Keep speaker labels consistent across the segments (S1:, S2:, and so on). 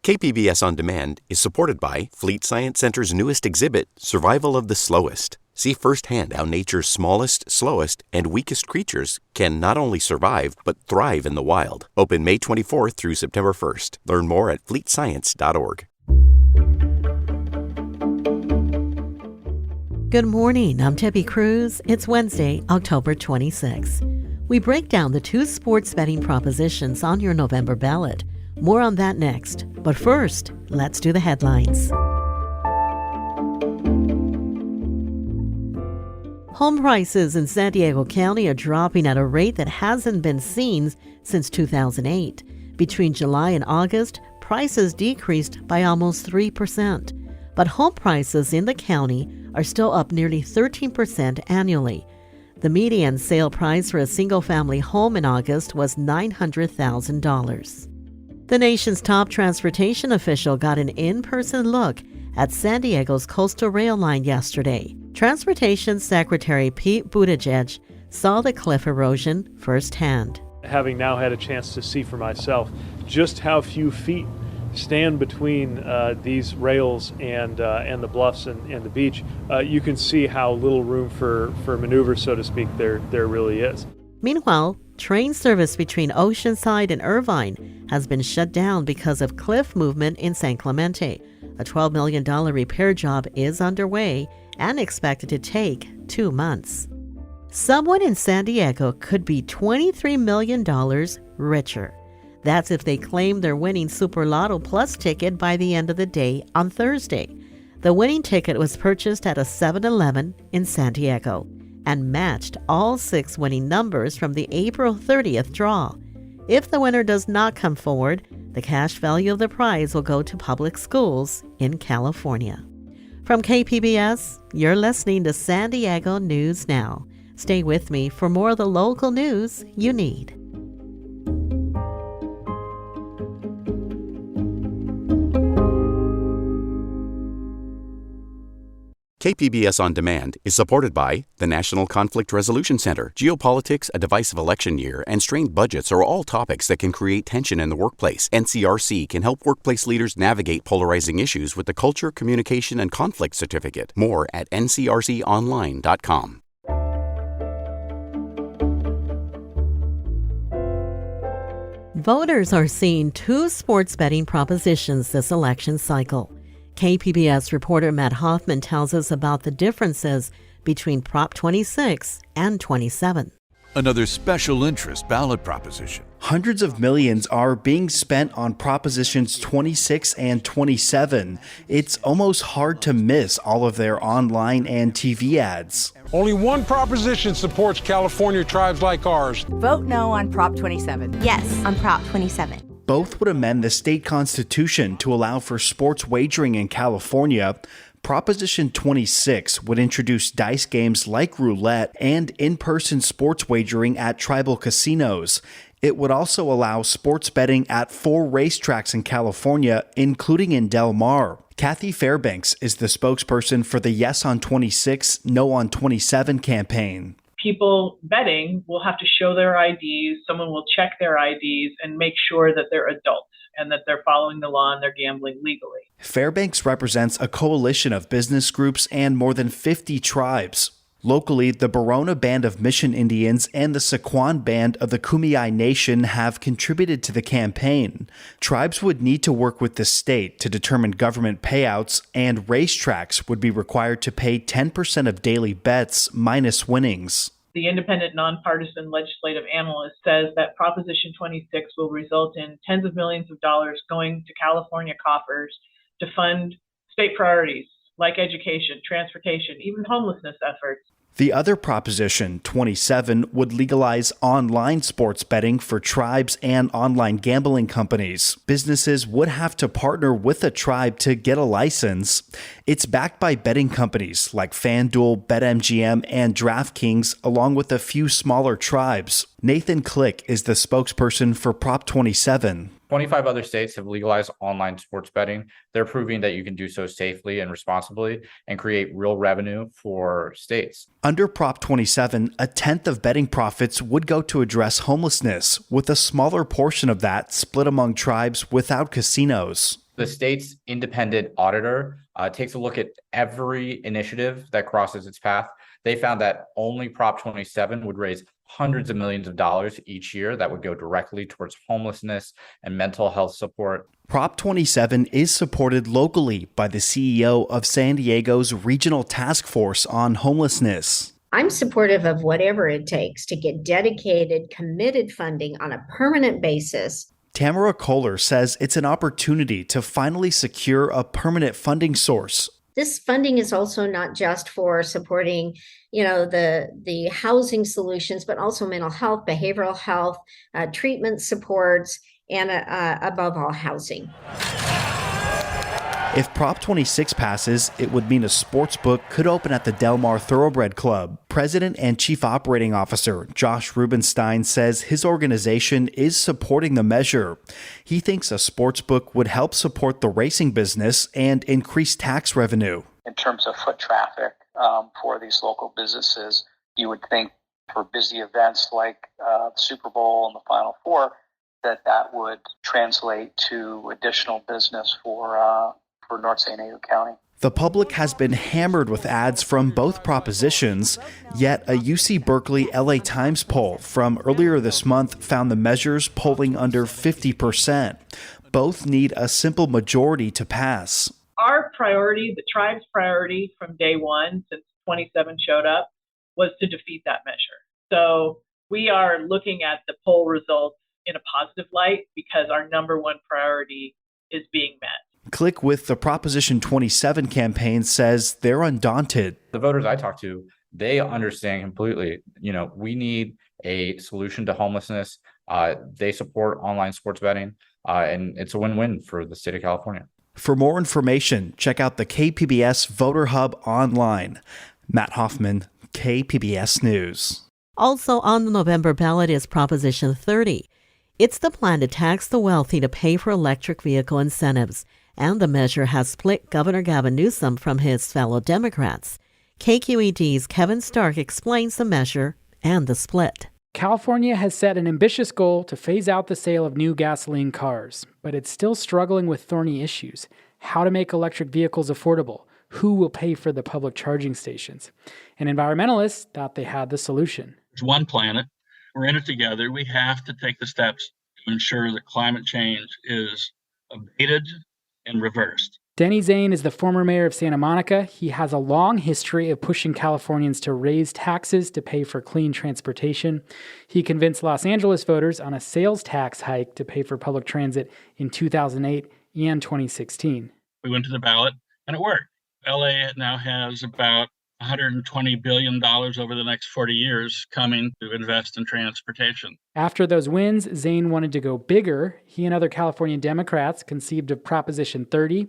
S1: KPBS On Demand is supported by Fleet Science Center's newest exhibit, Survival of the Slowest. See firsthand how nature's smallest, slowest, and weakest creatures can not only survive, but thrive in the wild. Open May 24th through September 1st. Learn more at fleetscience.org.
S2: Good morning, I'm Debbie Cruz. It's Wednesday, October 26. We break down the two sports betting propositions on your November ballot. More on that next. But first, let's do the headlines. Home prices in San Diego County are dropping at a rate that hasn't been seen since 2008. Between July and August, prices decreased by almost 3%. But home prices in the county are still up nearly 13% annually. The median sale price for a single-family home in August was $900,000. The nation's top transportation official got an in-person look at San Diego's coastal rail line yesterday. Transportation Secretary Pete Buttigieg saw the cliff erosion firsthand.
S3: Having now had a chance to see for myself just how few feet stand between these rails and the bluffs and the beach, you can see how little room for maneuver, so to speak, there really is.
S2: Meanwhile, train service between Oceanside and Irvine has been shut down because of cliff movement in San Clemente. A $12 million repair job is underway and expected to take 2 months. Someone in San Diego could be $23 million richer. That's if they claim their winning Super Lotto Plus ticket by the end of the day on Thursday. The winning ticket was purchased at a 7-Eleven in San Diego and matched all 6 winning numbers from the April 30th draw. If the winner does not come forward, the cash value of the prize will go to public schools in California. From KPBS, you're listening to San Diego News Now. Stay with me for more of the local news you need.
S1: KPBS On Demand is supported by the National Conflict Resolution Center. Geopolitics, a divisive election year, and strained budgets are all topics that can create tension in the workplace. NCRC can help workplace leaders navigate polarizing issues with the Culture, Communication, and Conflict Certificate. More at ncrconline.com.
S2: Voters are seeing two sports betting propositions this election cycle. KPBS reporter Matt Hoffman tells us about the differences between Prop 26 and 27.
S4: Another special interest ballot proposition.
S5: Hundreds of millions are being spent on Propositions 26 and 27. It's almost hard to miss all of their online and TV ads.
S6: Only one proposition supports California tribes like ours.
S7: Vote no on Prop 27.
S8: Yes on Prop 27.
S5: Both would amend the state constitution to allow for sports wagering in California. Proposition 26 would introduce dice games like roulette and in-person sports wagering at tribal casinos. It would also allow sports betting at 4 racetracks in California, including in Del Mar. Kathy Fairbanks is the spokesperson for the Yes on 26, No on 27 campaign.
S9: People betting will have to show their IDs. Someone will check their IDs and make sure that they're adults and that they're following the law and they're gambling legally.
S5: Fairbanks represents a coalition of business groups and more than 50 tribes. Locally, the Barona Band of Mission Indians and the Sequan Band of the Kumeyaay Nation have contributed to the campaign. Tribes would need to work with the state to determine government payouts, and racetracks would be required to pay 10% of daily bets minus winnings.
S9: The independent nonpartisan legislative analyst says that Proposition 26 will result in tens of millions of dollars going to California coffers to fund state priorities like education, transportation, even homelessness efforts.
S5: The other proposition, 27, would legalize online sports betting for tribes and online gambling companies. Businesses would have to partner with a tribe to get a license. It's backed by betting companies like FanDuel, BetMGM, and DraftKings, along with a few smaller tribes. Nathan Click is the spokesperson for Prop 27.
S10: 25 other states have legalized online sports betting. They're proving that you can do so safely and responsibly and create real revenue for states.
S5: Under Prop 27, a tenth of betting profits would go to address homelessness, with a smaller portion of that split among tribes without casinos.
S10: The state's independent auditor takes a look at every initiative that crosses its path. They found that only Prop 27 would raise hundreds of millions of dollars each year that would go directly towards homelessness and mental health support.
S5: Prop 27 is supported locally by the CEO of San Diego's Regional Task Force on Homelessness.
S8: I'm supportive of whatever it takes to get dedicated, committed funding on a permanent basis.
S5: Tamara Kohler says it's an opportunity to finally secure a permanent funding source.
S8: This funding is also not just for supporting, the housing solutions, but also mental health, behavioral health, treatment supports, and above all, housing.
S5: If Prop 26 passes, it would mean a sports book could open at the Del Mar Thoroughbred Club. President and Chief Operating Officer Josh Rubenstein says his organization is supporting the measure. He thinks a sports book would help support the racing business and increase tax revenue.
S11: In terms of foot traffic for these local businesses, you would think for busy events like the Super Bowl and the Final Four, that would translate to additional business for North San Diego County.
S5: The public has been hammered with ads from both propositions, yet a UC Berkeley LA Times poll from earlier this month found the measures polling under 50%. Both need a simple majority to pass.
S9: Our priority, the tribe's priority from day one, since 27 showed up, was to defeat that measure. So we are looking at the poll results in a positive light because our number one priority is being met.
S5: Click with the Proposition 27 campaign says they're undaunted.
S10: The voters I talk to, they understand completely, we need a solution to homelessness. They support online sports betting, and it's a win-win for the state of California.
S5: For more information, check out the KPBS Voter Hub online. Matt Hoffman, KPBS News.
S2: Also on the November ballot is Proposition 30. It's the plan to tax the wealthy to pay for electric vehicle incentives, and the measure has split Governor Gavin Newsom from his fellow Democrats. KQED's Kevin Stark explains the measure and the split.
S12: California has set an ambitious goal to phase out the sale of new gasoline cars, but it's still struggling with thorny issues. How to make electric vehicles affordable? Who will pay for the public charging stations? And environmentalists thought they had the solution.
S13: It's one planet. We're in it together. We have to take the steps to ensure that climate change is abated and reversed.
S12: Denny Zane is the former mayor of Santa Monica. He has a long history of pushing Californians to raise taxes to pay for clean transportation. He convinced Los Angeles voters on a sales tax hike to pay for public transit in 2008 and 2016.
S13: We went to the ballot and it worked. LA now has about $120 billion over the next 40 years coming to invest in transportation.
S12: After those wins, Zane wanted to go bigger. He and other California Democrats conceived of Proposition 30,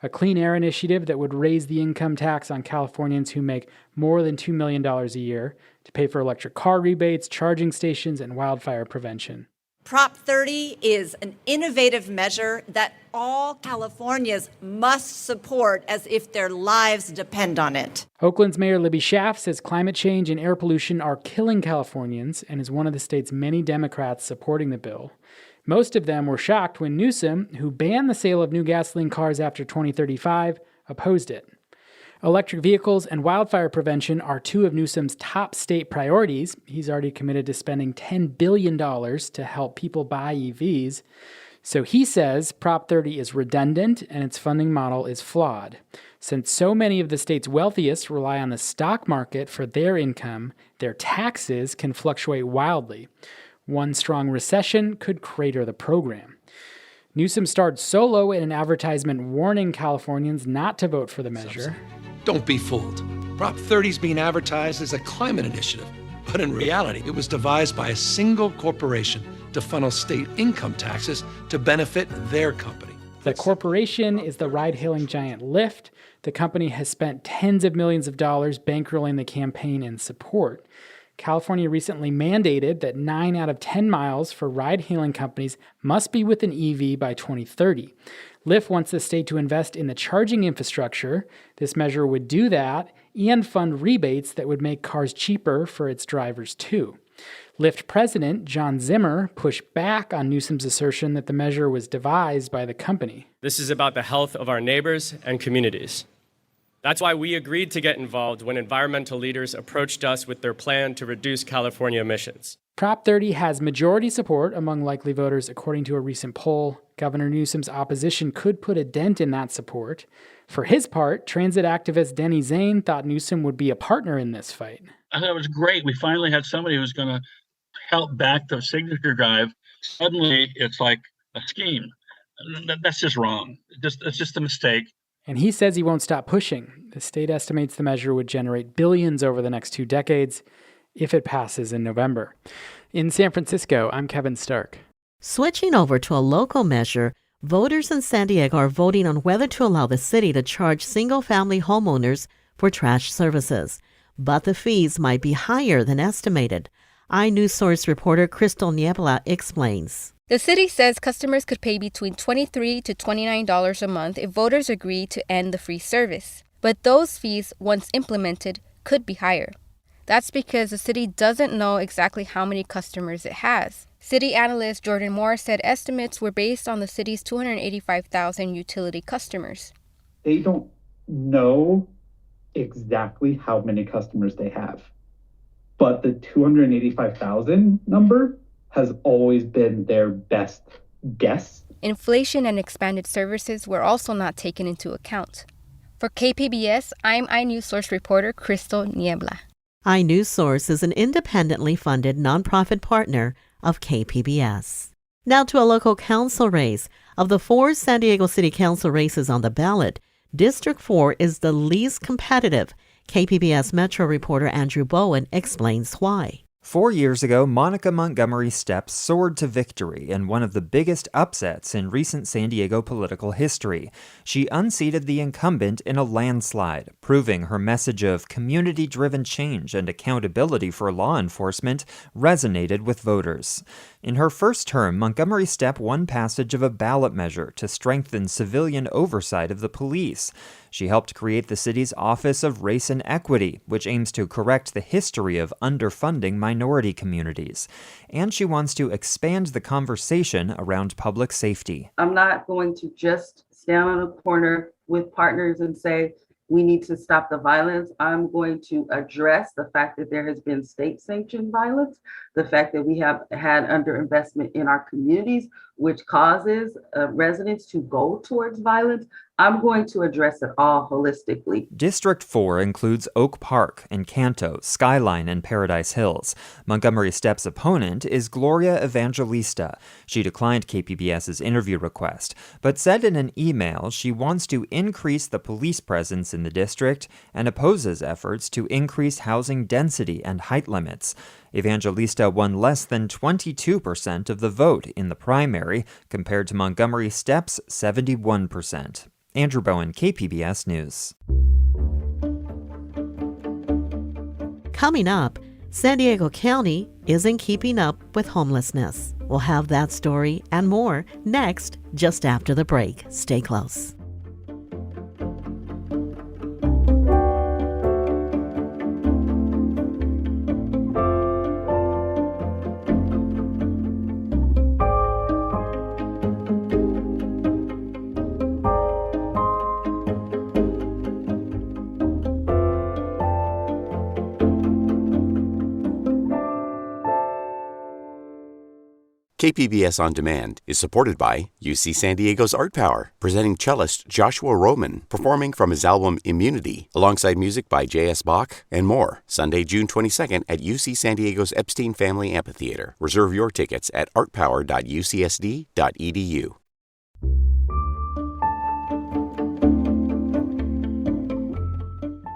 S12: a clean air initiative that would raise the income tax on Californians who make more than $2 million a year to pay for electric car rebates, charging stations, and wildfire prevention.
S7: Prop 30 is an innovative measure that all Californians must support as if their lives depend on it.
S12: Oakland's Mayor Libby Schaaf says climate change and air pollution are killing Californians and is one of the state's many Democrats supporting the bill. Most of them were shocked when Newsom, who banned the sale of new gasoline cars after 2035, opposed it. Electric vehicles and wildfire prevention are two of Newsom's top state priorities. He's already committed to spending $10 billion to help people buy EVs. So he says Prop 30 is redundant and its funding model is flawed. Since so many of the state's wealthiest rely on the stock market for their income, their taxes can fluctuate wildly. One strong recession could crater the program. Newsom starred solo in an advertisement warning Californians not to vote for the measure.
S14: Don't be fooled. Prop 30 is being advertised as a climate initiative, but in reality, it was devised by a single corporation to funnel state income taxes to benefit their company.
S12: The corporation is the ride-hailing giant Lyft. The company has spent tens of millions of dollars bankrolling the campaign and support. California recently mandated that 9 out of 10 miles for ride-hailing companies must be with an EV by 2030. Lyft wants the state to invest in the charging infrastructure. This measure would do that and fund rebates that would make cars cheaper for its drivers too. Lyft president John Zimmer pushed back on Newsom's assertion that the measure was devised by the company.
S15: This is about the health of our neighbors and communities. That's why we agreed to get involved when environmental leaders approached us with their plan to reduce California emissions.
S12: Prop 30 has majority support among likely voters, according to a recent poll. Governor Newsom's opposition could put a dent in that support. For his part, transit activist Denny Zane thought Newsom would be a partner in this fight.
S13: I thought it was great. We finally had somebody who's going to help back the signature drive. Suddenly, it's like a scheme. That's just wrong. It's just a mistake.
S12: And he says he won't stop pushing. The state estimates the measure would generate billions over the next 2 decades if it passes in November. In San Francisco, I'm Kevin Stark.
S2: Switching over to a local measure, voters in San Diego are voting on whether to allow the city to charge single-family homeowners for trash services. But the fees might be higher than estimated. iNewsSource reporter Crystal Niebla explains.
S16: The city says customers could pay between $23 to $29 a month if voters agree to end the free service. But those fees, once implemented, could be higher. That's because the city doesn't know exactly how many customers it has. City analyst Jordan Moore said estimates were based on the city's 285,000 utility customers.
S17: They don't know exactly how many customers they have, but the 285,000 number has always been their best guess.
S16: Inflation and expanded services were also not taken into account. For KPBS, I'm iNewsSource reporter Crystal Niebla.
S2: iNewsSource is an independently funded nonprofit partner of KPBS. Now to a local council race. Of the 4 San Diego City Council races on the ballot, District 4 is the least competitive. KPBS Metro reporter Andrew Bowen explains why.
S18: 4 years ago, Monica Montgomery Steps soared to victory in one of the biggest upsets in recent San Diego political history. She unseated the incumbent in a landslide, proving her message of community-driven change and accountability for law enforcement resonated with voters. In her first term, Montgomery Stepp won passage of a ballot measure to strengthen civilian oversight of the police. She helped create the city's Office of Race and Equity, which aims to correct the history of underfunding minority communities. And she wants to expand the conversation around public safety.
S19: I'm not going to just stand on a corner with partners and say, we need to stop the violence. I'm going to address the fact that there has been state-sanctioned violence, the fact that we have had underinvestment in our communities, which causes residents to go towards violence. I'm going to address it all holistically.
S18: District 4 includes Oak Park, Encanto, Skyline, and Paradise Hills. Montgomery Stepp's opponent is Gloria Evangelista. She declined KPBS's interview request, but said in an email she wants to increase the police presence in the district and opposes efforts to increase housing density and height limits. Evangelista won less than 22% of the vote in the primary, compared to Montgomery Stepp's 71%. Andrew Bowen, KPBS News.
S2: Coming up, San Diego County isn't keeping up with homelessness. We'll have that story and more next, just after the break. Stay close.
S1: KPBS On Demand is supported by UC San Diego's Art Power, presenting cellist Joshua Roman, performing from his album Immunity, alongside music by J.S. Bach and more. Sunday, June 22nd at UC San Diego's Epstein Family Amphitheater. Reserve your tickets at artpower.ucsd.edu.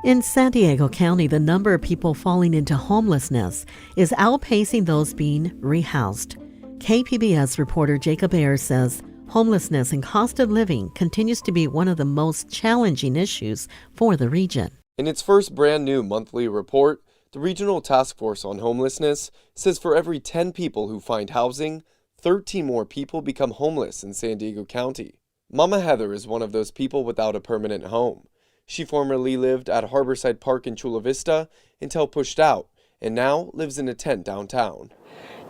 S2: In San Diego County, the number of people falling into homelessness is outpacing those being rehoused. KPBS reporter Jacob Ayers says homelessness and cost of living continues to be one of the most challenging issues for the region.
S20: In its first brand new monthly report, the Regional Task Force on Homelessness says for every 10 people who find housing, 13 more people become homeless in San Diego County. Mama Heather is one of those people without a permanent home. She formerly lived at Harborside Park in Chula Vista until pushed out and now lives in a tent downtown.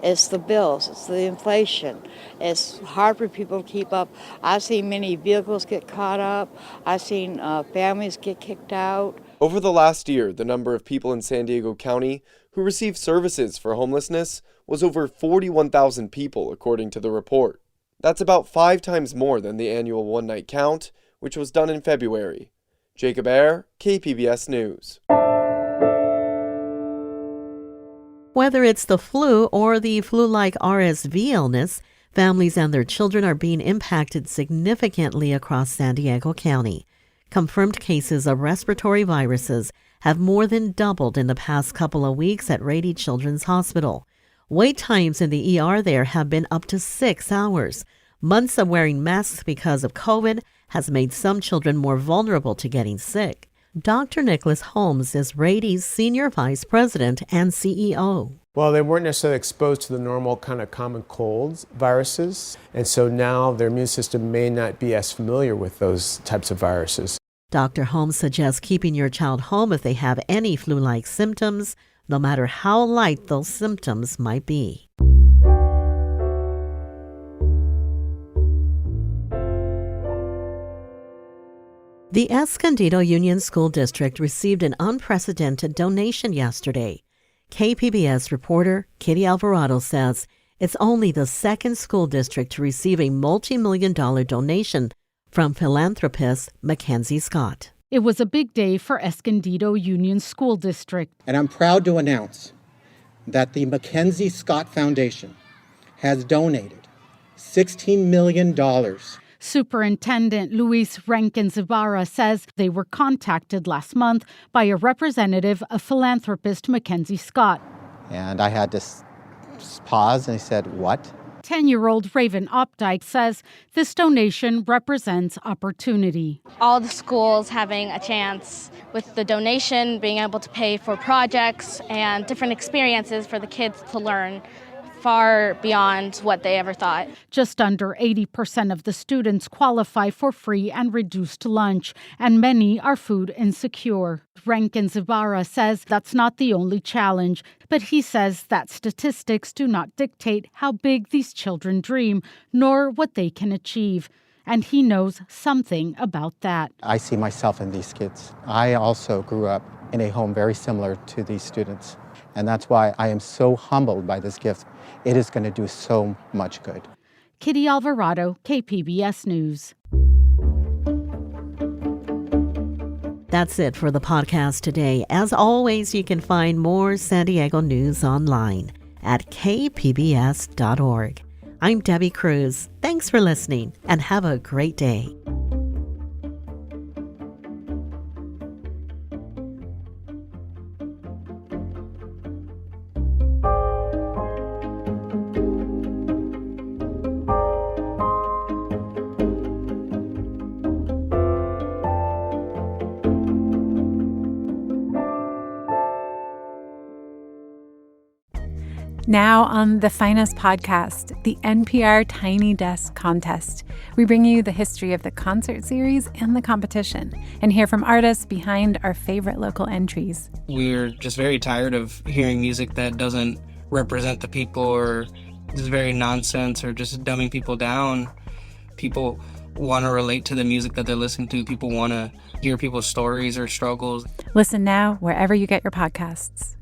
S21: It's the bills, it's the inflation. It's hard for people to keep up. I've seen many vehicles get caught up. I've seen families get kicked out.
S20: Over the last year, the number of people in San Diego County who received services for homelessness was over 41,000 people, according to the report. That's about 5 times more than the annual one-night count, which was done in February. Jacob Ayer, KPBS News.
S2: Whether it's the flu or the flu-like RSV illness, families and their children are being impacted significantly across San Diego County. Confirmed cases of respiratory viruses have more than doubled in the past couple of weeks at Rady Children's Hospital. Wait times in the ER there have been up to 6 hours. Months of wearing masks because of COVID has made some children more vulnerable to getting sick. Dr. Nicholas Holmes is Rady's Senior Vice President and CEO.
S22: Well, they weren't necessarily exposed to the normal kind of common colds viruses, and so now their immune system may not be as familiar with those types of viruses.
S2: Dr. Holmes suggests keeping your child home if they have any flu-like symptoms, no matter how light those symptoms might be. The Escondido Union School District received an unprecedented donation yesterday. KPBS reporter Kitty Alvarado says it's only the second school district to receive a multi-million-dollar donation from philanthropist Mackenzie Scott.
S23: It was a big day for Escondido Union School District.
S24: And I'm proud to announce that the Mackenzie Scott Foundation has donated $16 million.
S23: Superintendent Luis Rankins-Ibarra says they were contacted last month by a representative of philanthropist Mackenzie Scott.
S24: And I had to pause and I said, what?
S23: 10-year-old Raven Opdyke says this donation represents opportunity.
S25: All the schools having a chance with the donation, being able to pay for projects and different experiences for the kids to learn far beyond what they ever thought.
S23: Just under 80% of the students qualify for free and reduced lunch, and many are food insecure. Rankins-Ibarra says that's not the only challenge, but he says that statistics do not dictate how big these children dream, nor what they can achieve. And he knows something about that.
S24: I see myself in these kids. I also grew up in a home very similar to these students. And that's why I am so humbled by this gift. It is going to do so much good.
S23: Kitty Alvarado, KPBS News.
S2: That's it for the podcast today. As always, you can find more San Diego news online at kpbs.org. I'm Debbie Cruz. Thanks for listening and have a great day.
S26: Now on the Finest podcast, the NPR Tiny Desk Contest. We bring you the history of the concert series and the competition and hear from artists behind our favorite local entries.
S27: We're just very tired of hearing music that doesn't represent the people or is very nonsense or just dumbing people down. People want to relate to the music that they're listening to. People want to hear people's stories or struggles.
S26: Listen now wherever you get your podcasts.